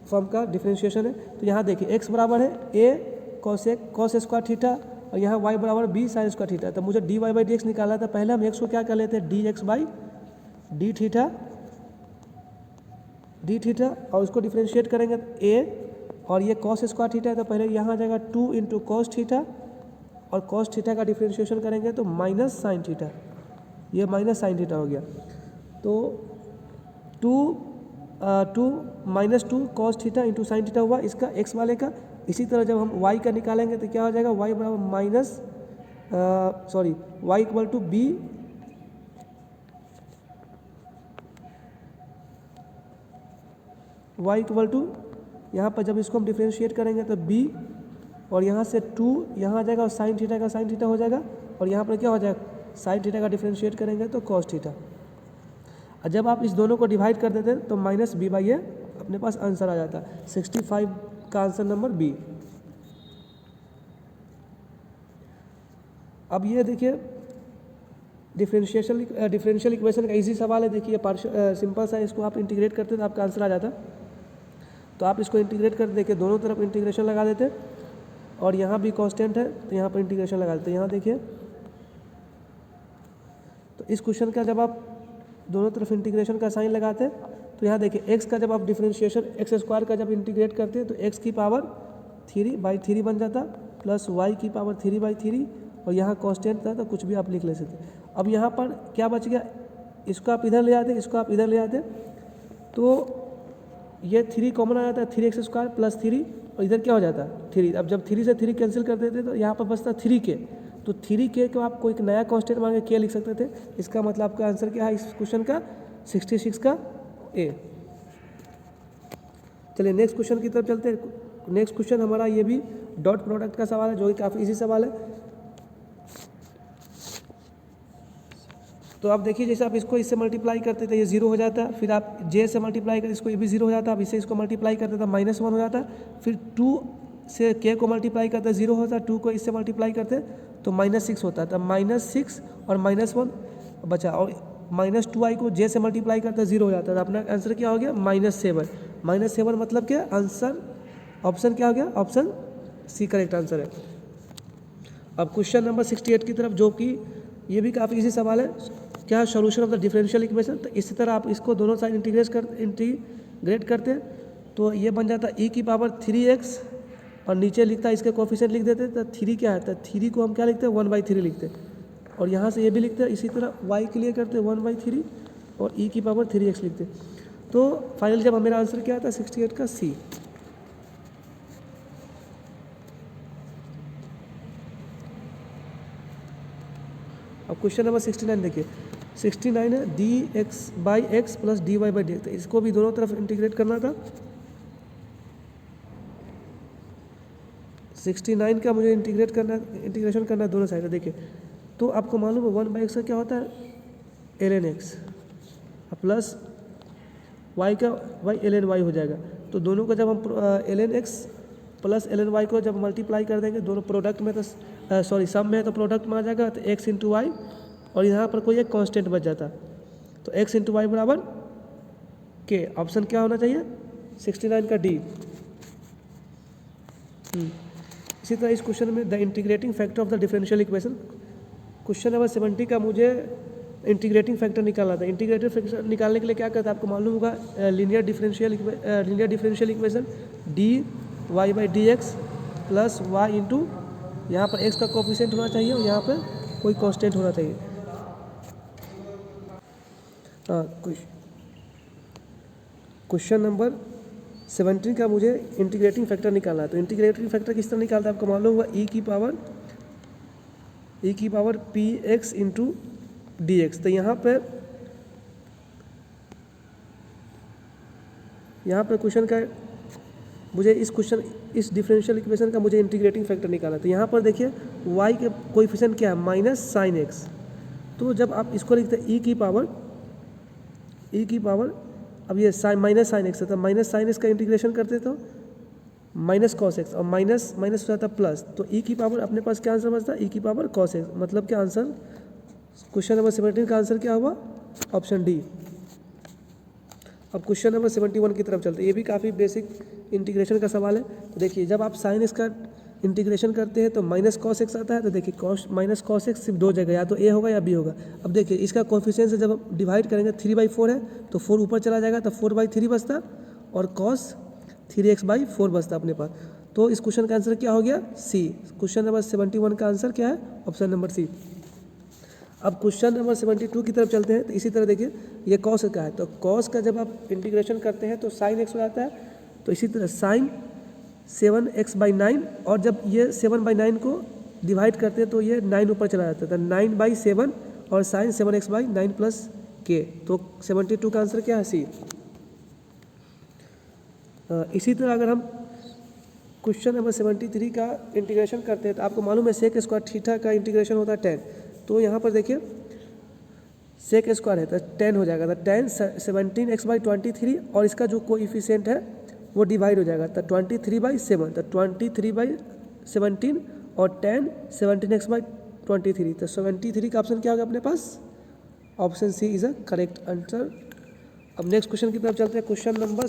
फॉर्म का डिफरेंशिएशन है। तो यहाँ देखिए x बराबर है a cos स्क्वायर थीटा, और यहाँ y बराबर b साइन स्क्वायर थीटा। तो मुझे dy/dx निकाला था। पहले हम x को क्या कर लेते हैं dx/d थीटा, और उसको डिफरेंशिएट करेंगे तो a, और ये cos स्क्वायर थीटा है तो पहले यहाँ आ जाएगा 2 × cos थीटा, और cos थीटा का डिफरेंशिएशन करेंगे तो माइनस साइन थीटा, ये माइनस साइन थीटा हो गया। तो 2 -2 cos theta into sine theta हुआ इसका x वाले का। इसी तरह जब हम y का निकालेंगे तो क्या हो जाएगा y बराबर y equal to b y equal to, यहाँ पर जब इसको हम डिफ्रेंशिएट करेंगे तो b, और यहाँ से 2 यहाँ आ जाएगा, और साइन थीटा का साइन थीटा हो जाएगा, और यहाँ पर क्या हो जाएगा साइन थीटा का डिफ्रेंशिएट करेंगे तो cos थीटा। और जब आप इस दोनों को डिवाइड कर देते हैं तो -b/a अपने पास आंसर आ जाता है। 65 का आंसर नंबर बी। अब ये देखिए डिफरेंशियल इक्वेशन का इजी सवाल है। देखिए सिंपल सा, इसको आप इंटीग्रेट करते तो आपका आंसर आ जाता। तो आप इसको इंटीग्रेट कर देखिए, दोनों तरफ इंटीग्रेशन लगा देते, और यहाँ भी कांस्टेंट है तो यहाँ पर इंटीग्रेशन लगा देते। यहाँ देखिए तो इस क्वेश्चन का जब आप दोनों तरफ इंटीग्रेशन का साइन लगाते तो यहाँ देखिए x का जब आप डिफरेंशिएशन x² का जब इंटीग्रेट करते हैं तो x की पावर 3/3 बन जाता, प्लस y की पावर 3/3, और यहाँ कांस्टेंट था तो कुछ भी आप लिख ले सकते। अब यहाँ पर क्या बच गया, इसको आप इधर ले आते, इसको आप इधर ले आते, तो ये 3 कॉमन आ जाता है, 3x² + 3, और इधर क्या हो जाता है 3। अब जब 3 से 3 कैंसिल कर देते तो यहाँ पर बचता 3k, तो 3k को आप कोई एक नया कांस्टेंट मान के k लिख सकते थे। इसका मतलब आपका आंसर क्या है इस क्वेश्चन का 66 का ए। चलिए नेक्स्ट क्वेश्चन की तरफ चलते हैं। नेक्स्ट क्वेश्चन हमारा ये भी डॉट प्रोडक्ट का सवाल है, जो कि काफ़ी इजी सवाल है। तो आप देखिए जैसे आप इसको इससे मल्टीप्लाई करते थे ये 0 हो जाता, फिर आप j से मल्टीप्लाई करते इसको ये भी 0 हो जाता, अब इससे इसको मल्टीप्लाई करते तो -1 हो जाता, फिर 2 से k को मल्टीप्लाई करते 0 होता, 2 को इससे मल्टीप्लाई करते तो -6 होता, तब -6 और -1 बचा, और -2i को j से मल्टीप्लाई करते 0 हो जाता, तो अपना आंसर क्या हो गया -7। -7 मतलब क्या आंसर, ऑप्शन क्या हो गया, ऑप्शन सी करेक्ट आंसर है। अब क्वेश्चन नंबर 68 की तरफ, जो कि ये भी काफ़ी इजी सवाल है, क्या है solution of the differential equation. तो इसी तरह आप इसको दोनों साइड इंटीग्रेट करते हैं तो ये बन जाता e की पावर 3x, और नीचे लिखता है इसके कोफिशिएंट लिख देते, तो 3 क्या है, तो 3 को हम क्या लिखते हैं 1/3 लिखते हैं, और यहाँ से ये भी लिखते हैं। इसी तरह y के लिए करते हैं 1/3, और e की पावर 3x लिखते हैं। तो फाइनल जब मेरा आंसर क्या आता है 68 का सी। अब क्वेश्चन नंबर 69 देखिए, 69 है d x by x plus d y by d x, तो इसको भी दोनों तरफ इंटीग्रेट करना था। 69 का मुझे इंटीग्रेशन करना है दोनों साइड। देखिए तो आपको मालूम है 1/x का क्या होता है ln x प्लस y का y ln y हो जाएगा। तो दोनों का जब हम ln x plus ln y को जब मल्टीप्लाई कर देंगे दोनों प्रोडक्ट में, तो सॉरी सम में है तो प्रोडक्ट में आ जाएगा, तो x इंटू वाई और यहाँ पर कोई एक कांस्टेंट बच जाता, तो x इंटू वाई बराबर के। ऑप्शन क्या होना चाहिए 69 का डी। इसी तरह इस क्वेश्चन में the integrating factor of the differential equation, question number 70 का मुझे इंटीग्रेटिंग फैक्टर निकालना था। इंटीग्रेटिंग फैक्टर निकालने के लिए क्या करता है आपको मालूम होगा, linear differential equation d y by d x plus y into यहाँ पर एक्स का कोफिशिएंट होना चाहिए और यहाँ पर कोई कांस्टेंट होना चाहिए। क्वेश्चन नंबर 17 का मुझे इंटीग्रेटिंग फैक्टर निकालना है। तो इंटीग्रेटिंग फैक्टर किस तरह निकालता है आपको मालूम होगा, ई की power P x into D x. तो यहाँ पे क्वेश्चन का मुझे इस डिफरेंशियल इक्वेशन का मुझे इंटीग्रेटिंग फैक्टर निकालना है। तो यहाँ पर देखिए y के कोएफिशिएंट क्या है माइनस साइन एक्स। तो जब आप इसको लिखते हैं ई की पावर अब ये माइनस साइन एक्स है, तो माइनस साइन एक्स का इंटीग्रेशन करते तो माइनस कॉस एक्स और माइनस माइनस हो जाता प्लस, तो ई की पावर अपने पास क्या आंसर बचता है ई की पावर कॉस एक्स। मतलब क्या आंसर क्वेश्चन नंबर 17 का आंसर क्या हुआ ऑप्शन डी। अब क्वेश्चन नंबर 71 की तरफ चलते हैं। ये भी काफ़ी बेसिक इंटीग्रेशन का सवाल है। तो देखिए जब आप साइन एक्स का इंटीग्रेशन करते हैं तो माइनस कॉस एक्स आता है। तो देखिए माइनस कॉस एक्स सिर्फ दो जगह, या तो ए होगा या बी होगा। अब देखिए इसका कोएफिशिएंट से जब हम डिवाइड करेंगे 3/4 है तो 4 ऊपर चला जाएगा, तो 4/3 बचता और कॉस 3x/4 बचता अपने पास। तो इस क्वेश्चन का आंसर क्या हो गया सी। क्वेश्चन नंबर 71 का आंसर क्या है ऑप्शन नंबर सी। अब क्वेश्चन नंबर 72 की तरफ चलते हैं। तो इसी तरह देखिए ये कॉस का है, तो कॉस का जब आप इंटीग्रेशन करते हैं तो साइन एक्स हो जाता है। तो इसी तरह साइन 7x/9 और जब ये 7/9 को डिवाइड करते हैं तो ये 9 ऊपर चला जाता है, तो 9/7 और साइन 7x/9 प्लस के। तो 72 का आंसर क्या है सी। इसी तरह अगर हम क्वेश्चन नंबर 73 का इंटीग्रेशन करते हैं तो आपको मालूम है सेक स्क्वायर थीटा का इंटीग्रेशन होता है 10। तो यहाँ पर देखिए सेक स्क्वायर है तो 10 हो जाएगा, तो 10 17x/23 और इसका जो कोएफिशिएंट है वो डिवाइड हो जाएगा, तो 23/7, तो 23/17 और 10 17x/23, तो 73 का ऑप्शन क्या होगा अपने पास option C is a correct answer. अब नेक्स्ट क्वेश्चन की तरफ चलते हैं, क्वेश्चन नंबर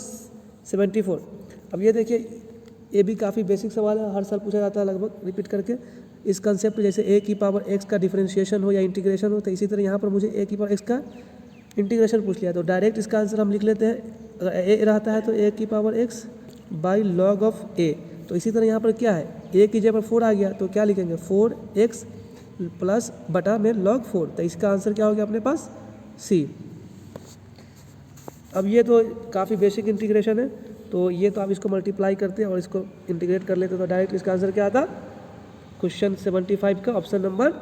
74। अब ये देखिए ये भी काफ़ी बेसिक सवाल है, हर साल पूछा जाता है लगभग रिपीट करके। इस कंसेप्ट जैसे ए की पावर एक्स का डिफरेंशिएशन हो या इंटीग्रेशन हो, तो इसी तरह यहाँ पर मुझे ए की पावर एक्स का इंटीग्रेशन पूछ लिया, तो डायरेक्ट इसका आंसर हम लिख लेते हैं। अगर ए रहता है तो ए की power X by log of A. तो इसी तरह यहाँ पर क्या है ए की जगह पर 4 आ गया, तो क्या लिखेंगे 4x प्लस बटा में log 4, तो इसका आंसर क्या हो गया अपने पास सी। अब ये तो काफ़ी बेसिक इंटीग्रेशन है, तो ये तो आप इसको मल्टीप्लाई करते हैं और इसको इंटीग्रेट कर लेते हैं, तो डायरेक्ट इसका आंसर क्या आता क्वेश्चन 75 का ऑप्शन नंबर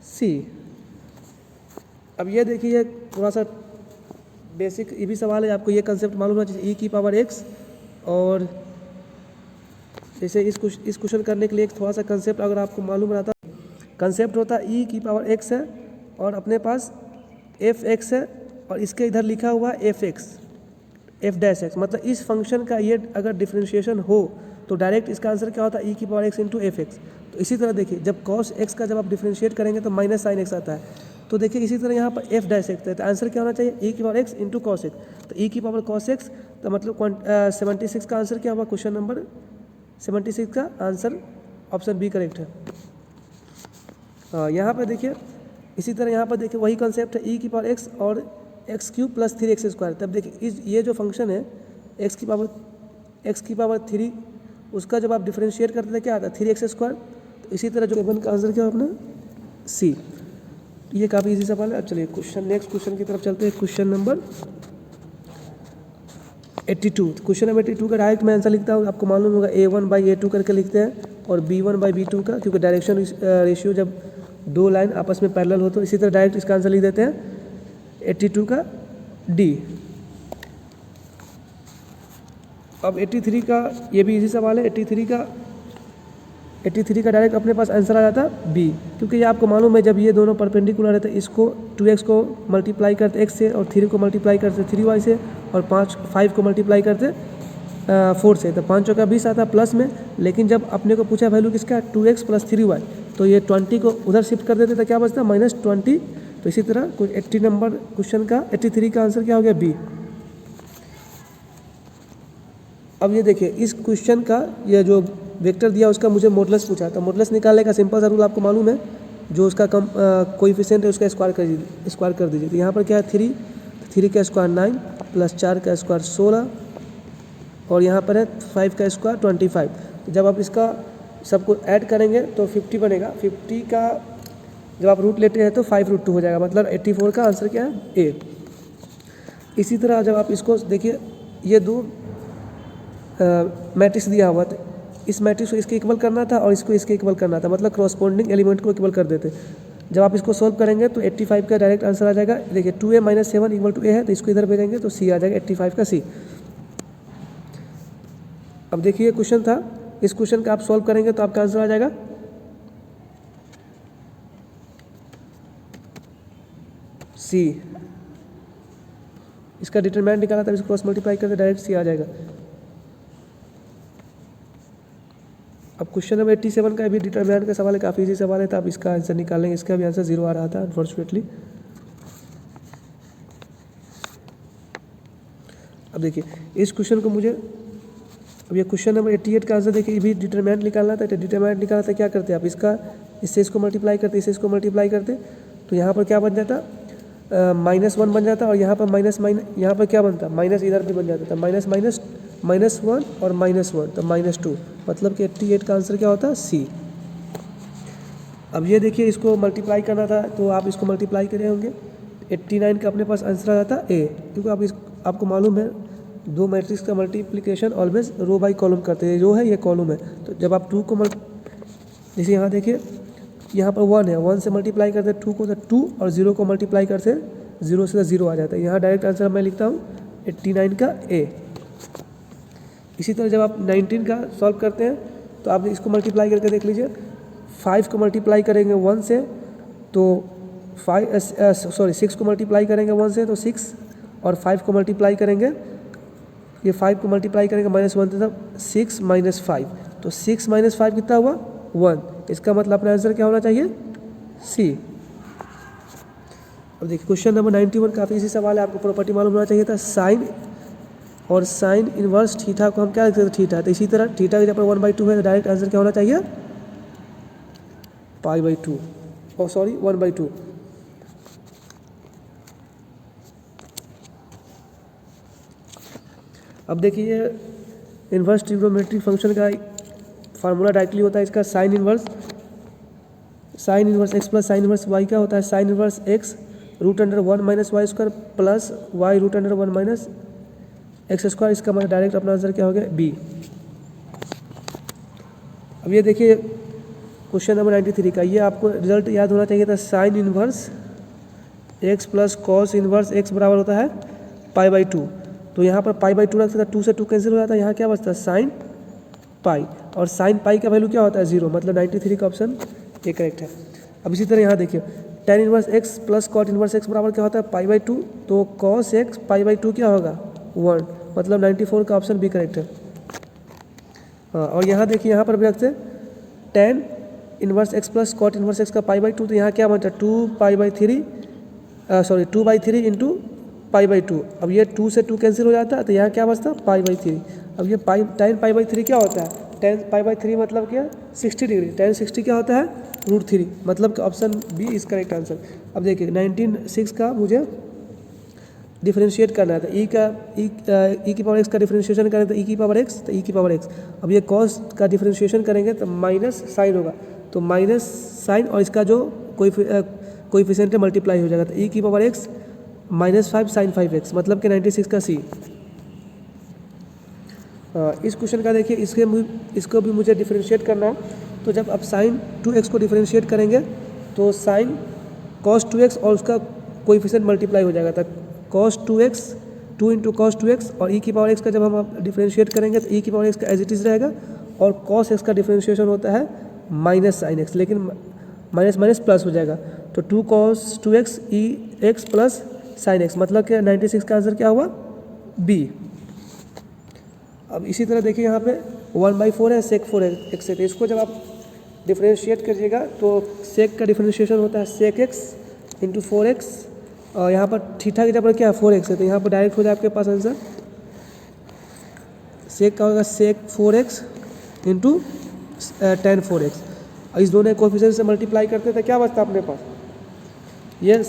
सी। अब ये देखिए थोड़ा सा बेसिक ये भी सवाल है, आपको ये कंसेप्ट मालूम है जैसे ई की पावर एक्स, और जैसे इस क्वेश्चन करने के लिए एक थोड़ा सा कंसेप्ट अगर आपको मालूम रहता, कंसेप्ट होता है ई की पावर एक्स है और अपने पास एफ एक्स है और इसके इधर लिखा हुआ F x F dash x, मतलब इस फंक्शन का ये अगर डिफरेंशिएशन हो तो डायरेक्ट इसका आंसर क्या होता है ई की power X into F x. तो इसी तरह देखिए जब कॉस एक्स का जब आप डिफरेंशिएट करेंगे तो माइनस साइन एक्स आता है, तो देखिए इसी तरह यहाँ पर एफ डैश एक्स है, तो आंसर क्या होना चाहिए ई की power X into cos x. तो ई की पावर कॉस एक्स, तो मतलब 76 का आंसर क्या हुआ क्वेश्चन नंबर 76 का आंसर ऑप्शन बी करेक्ट है। यहाँ पर देखिए इसी तरह यहाँ पर देखिए वही कंसेप्ट है ई की पावर एक्स और एक्स क्यूब प्लस 3x²। तब देखिए ये जो फंक्शन है एक्स की पावर 3 उसका जब आप डिफरेंशिएट करते थे क्या आता है 3x²। तो इसी तरह जो 7 का आंसर क्या अपना सी। ये काफ़ी इजी सवाल है। अब चलिए नेक्स्ट क्वेश्चन की तरफ चलते हैं, क्वेश्चन नंबर 82। क्वेश्चन नंबर 82 का डायरेक्ट मैं आंसर लिखता हूँ, आपको मालूम होगा a1/a2 करके लिखते हैं और b1/b2 का, क्योंकि डायरेक्शन रेशियो जब दो लाइन आपस में पैरेलल हो तो इसी तरह डायरेक्ट इसका आंसर लिख देते हैं 82 का डी। अब 83 का ये भी इसी सवाल है। 83 का डायरेक्ट अपने पास आंसर आ जाता बी, क्योंकि ये आपको मालूम है जब ये दोनों परपेंडिकुलर है तो इसको 2x को मल्टीप्लाई करते x से और 3 को मल्टीप्लाई करते 3y से और 5 को मल्टीप्लाई करते 4 से, तो 5 का 20 आता प्लस में। लेकिन जब अपने को पूछा वैल्यू किसका 2x + 3y, तो ये 20 को उधर शिफ्ट कर देते तो क्या बचता -20। तो इसी तरह कुछ 80 नंबर क्वेश्चन का 83 का आंसर क्या हो गया बी। अब ये देखिए इस क्वेश्चन का ये जो वेक्टर दिया उसका मुझे मॉडुलस पूछा, तो मॉडुलस निकालने का सिंपल सा रूल आपको मालूम है, जो उसका कोएफिशिएंट है उसका स्क्वायर कर दीजिए। तो यहाँ पर क्या है 3 का स्क्वायर 9 + 4 का स्क्वायर 16 और यहाँ पर है 5 का स्क्वायर 25। तो जब आप इसका सबको ऐड करेंगे तो 50 बनेगा। 50 का जब आप रूट लेते हैं तो 5√2 हो जाएगा, मतलब 84 का आंसर क्या है ए। इसी तरह जब आप इसको देखिए ये दो मैट्रिक्स दिया हुआ था, इस मैट्रिक्स को इसके इक्वल करना था और इसको इसके इक्वल करना था, मतलब क्रॉसपोंडिंग एलिमेंट को इक्वल कर देते। जब आप इसको सोल्व करेंगे तो 85 का डायरेक्ट आंसर आ जाएगा। देखिए 2a - 7 = a है, तो इसको इधर भेजेंगे तो c आ जाएगा 85 का c। अब देखिए क्वेश्चन था, इस क्वेश्चन का आप सॉल्व करेंगे तो आपका आंसर आ जाएगा c। इसका डिटरमिनेंट निकाला था, इसको क्रॉस मल्टीप्लाई करके डायरेक्ट c आ जाएगा। अब क्वेश्चन नंबर 87 का भी डिटरमिनेंट का सवाल है, काफ़ी इजी सवाल है, तो आप इसका आंसर निकालेंगे। इसका भी आंसर 0 आ रहा था अनफॉर्चुनेटली। अब देखिए इस क्वेश्चन को मुझे, अब ये क्वेश्चन नंबर 88 का आंसर देखिए, ये भी डिटरमिनेंट निकालना था। तो डिटरमिनेंट निकालना था, क्या करते आप इसका इससे इसको मल्टीप्लाई करते, इससे इसको मल्टीप्लाई करते, तो यहाँ पर क्या बन जाता -1 बन जाता, और यहाँ पर माइनस यहाँ पर क्या बनता माइनस इधर भी बन जाता था, -1 और -1 तो -2, मतलब कि 88 का आंसर क्या होता है सी। अब ये देखिए इसको मल्टीप्लाई करना था तो आप इसको मल्टीप्लाई करे होंगे, 89 का अपने पास आंसर आ जाता ए, क्योंकि आपको मालूम है दो मैट्रिक्स का multiplication always row by column करते हैं, रो है ये कॉलम है। तो जब आप 2 को जैसे यहाँ देखिए यहाँ पर 1 है, 1 से मल्टीप्लाई करते हैं 2 को, तो 2 और 0 को मल्टीप्लाई करते हैं 0 से 0 आ जाता है। यहाँ डायरेक्ट आंसर मैं लिखता हूँ 89 का ए। इसी तरह जब आप 19 का सॉल्व करते हैं तो आप इसको मल्टीप्लाई करके देख लीजिए, 5 को मल्टीप्लाई करेंगे 1 से तो 6 को मल्टीप्लाई करेंगे 1 से तो 6, और 5 को मल्टीप्लाई करेंगे, ये 5 को मल्टीप्लाई करेंगे -1 से, तब 6 - 5, तो 6 - 5 कितना हुआ 1। इसका मतलब अपना आंसर क्या होना चाहिए सी। अब देखिए क्वेश्चन नंबर 91 काफ़ी इसी सवाल है, आपको प्रॉपर्टी मालूम होना चाहिए था। साइन और साइन इनवर्स थीटा को हम क्या लिखते थे थीटा, तो इसी तरह थीटा की जगह 1/2 है तो डायरेक्ट आंसर क्या होना चाहिए π/2, और सॉरी 1/2। अब देखिए इन्वर्स ट्रिग्नोमेट्रिक फंक्शन का फार्मूला डायरेक्टली होता है इसका sign inverse x plus sign inverse y क्या होता है sign inverse x √1 - y² plus y √1 - x²। इसका मतलब डायरेक्ट अपना आंसर क्या हो गया बी। अब ये देखिए क्वेश्चन नंबर 93 का, ये आपको रिजल्ट याद होना चाहिए था। Sign inverse x plus cos inverse x बराबर होता है π/2, तो यहाँ पर π/2 रखते था, 2 से 2 कैंसिल हो जाता है, यहाँ क्या बचता है साइन पाई, और साइन पाई का वैल्यू क्या होता है 0, मतलब 93 का ऑप्शन ये करेक्ट है। अब इसी तरह यहाँ देखिए tan inverse x plus cot inverse x बराबर क्या होता है π/2, तो cos x π/2 क्या होगा 1, मतलब 94 का ऑप्शन भी करेक्ट है। हाँ, और यहाँ देखिए यहाँ पर भी रखते हैं tan inverse x plus cot inverse x का π/2, तो यहाँ क्या बनता है 2/3 इंटू π/2। अब ये 2 से 2 कैंसिल हो जाता है, तो यहाँ क्या बचता है π/3। अब ये tan π/3 क्या होता है tan π/3 मतलब क्या 60 डिग्री, tan 60 क्या होता है √3, मतलब option B is correct answer. अब देखिए 19(6) का मुझे डिफरेंशिएट करना था, e की पावर x का डिफरेंशिएशन करें तो e की पावर x, तो e की पावर x। अब ये cos का डिफरेंशिएशन करेंगे तो माइनस साइन होगा, तो माइनस साइन और इसका जो कोएफिशिएंट है मल्टीप्लाई हो जाएगा, तो e की पावर x -5 sin 5x, मतलब कि 96 का सी। इस क्वेश्चन का देखिए इसको भी मुझे डिफरेंशिएट करना है, तो जब आप sin 2x को डिफरेंशिएट करेंगे तो sin cos 2x और उसका कोएफिशिएंट मल्टीप्लाई हो जाएगा, तो cos 2x 2 into cos 2x और e की पावर x का जब हम डिफ्रेंशिएट करेंगे तो e की पावर x का एज इट इज़ रहेगा, और cos x का डिफ्रेंशिएशन होता है माइनस साइन x, लेकिन माइनस माइनस प्लस हो जाएगा, तो 2 cos 2x e x plus sign x, मतलब कि 96 का आंसर क्या हुआ B। अब इसी तरह देखिए यहाँ पे 1/4 है sec 4x है, तो इसको जब आप डिफ्रेंशिएट करिएगा तो sec का डिफ्रेंशिएशन होता है sec x इंटू 4x, और यहाँ पर थीटा की जगह पर क्या है 4x है, तो यहाँ पर डायरेक्ट हो जाए आपके पास आंसर sec का होगा sec 4x into tan 4x, और इस दोनों कोएफिशिएंट से मल्टीप्लाई करते थे क्या बचता अपने पास, ये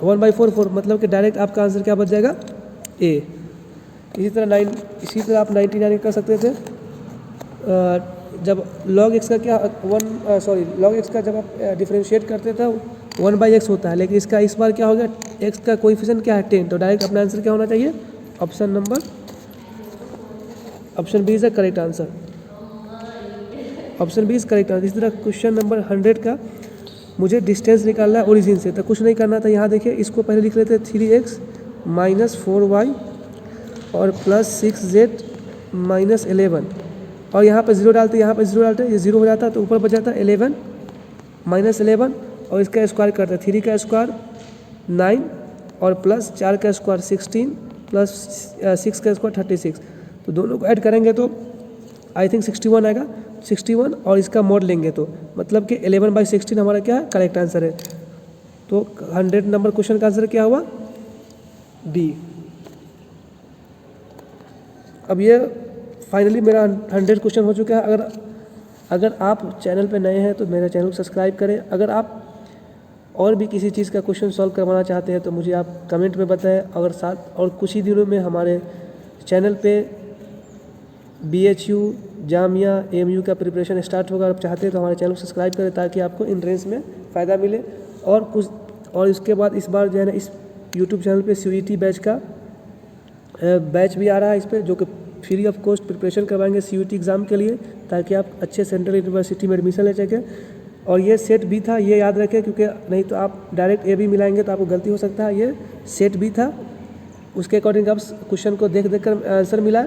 1/4 मतलब कि डायरेक्ट आपका आंसर क्या बच जाएगा A। इसी तरह आप 99 कर सकते थे, जब log x का क्या log x का जब आप डिफ्रेंशिएट करते थे 1/x होता है, लेकिन इसका इस बार क्या हो गया, x का कोएफिशिएंट क्या है 10, तो डायरेक्ट अपना आंसर क्या होना चाहिए, option B is the correct answer, option B is correct answer. इसी तरह क्वेश्चन नंबर 100 का मुझे डिस्टेंस निकालना है ओरिजिन से, तो कुछ नहीं करना था, यहाँ देखिए इसको पहले लिख लेते 3x माइनस 4y और प्लस 6z माइनस 11, और यहाँ पर जीरो डालते यहाँ पर जीरो डालते, ये जीरो हो जाता है तो ऊपर बच जाता है 11 माइनस 11, और इसका स्क्वायर करते हैं 3 का स्क्वायर 9 और प्लस 4 का स्क्वायर 16 प्लस 6 का स्क्वायर 36, तो दोनों को ऐड करेंगे तो आई थिंक 61 आएगा, 61 और इसका मोड लेंगे तो मतलब कि 11/16 हमारा क्या है करेक्ट आंसर है, तो 100 नंबर क्वेश्चन का आंसर क्या हुआ बी। अब ये फाइनली मेरा 100 क्वेश्चन हो चुका है। अगर आप चैनल पे नए हैं तो मेरे चैनल को सब्सक्राइब करें। अगर आप और भी किसी चीज़ का क्वेश्चन सॉल्व करवाना चाहते हैं तो मुझे आप कमेंट में बताएं। अगर साथ और कुछ ही दिनों में हमारे चैनल पे BHU जामिया AMU का प्रिपरेशन स्टार्ट होगा, आप चाहते हैं तो हमारे चैनल को सब्सक्राइब करें ताकि आपको एंट्रेंस में फ़ायदा मिले। और इसके बाद इस बार जो है ना इस यूट्यूब चैनल पे CUET बैच का बैच भी आ रहा है इस पर, जो कि फ्री ऑफ कॉस्ट प्रिपरेशन करवाएंगे CUET एग्ज़ाम के लिए, ताकि आप अच्छे सेंट्रल यूनिवर्सिटी में एडमिशन ले सकें। और ये सेट भी था, ये याद रखें, क्योंकि नहीं तो आप डायरेक्ट A भी मिलाएंगे तो आपको गलती हो सकता है। ये सेट भी था, उसके अकॉर्डिंग आप क्वेश्चन को देख कर आंसर मिला,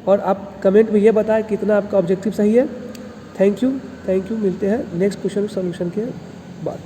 और आप कमेंट में ये बताएं कितना आपका ऑब्जेक्टिव सही है। थैंक यू, मिलते हैं नेक्स्ट क्वेश्चन सोल्यूशन के बाद।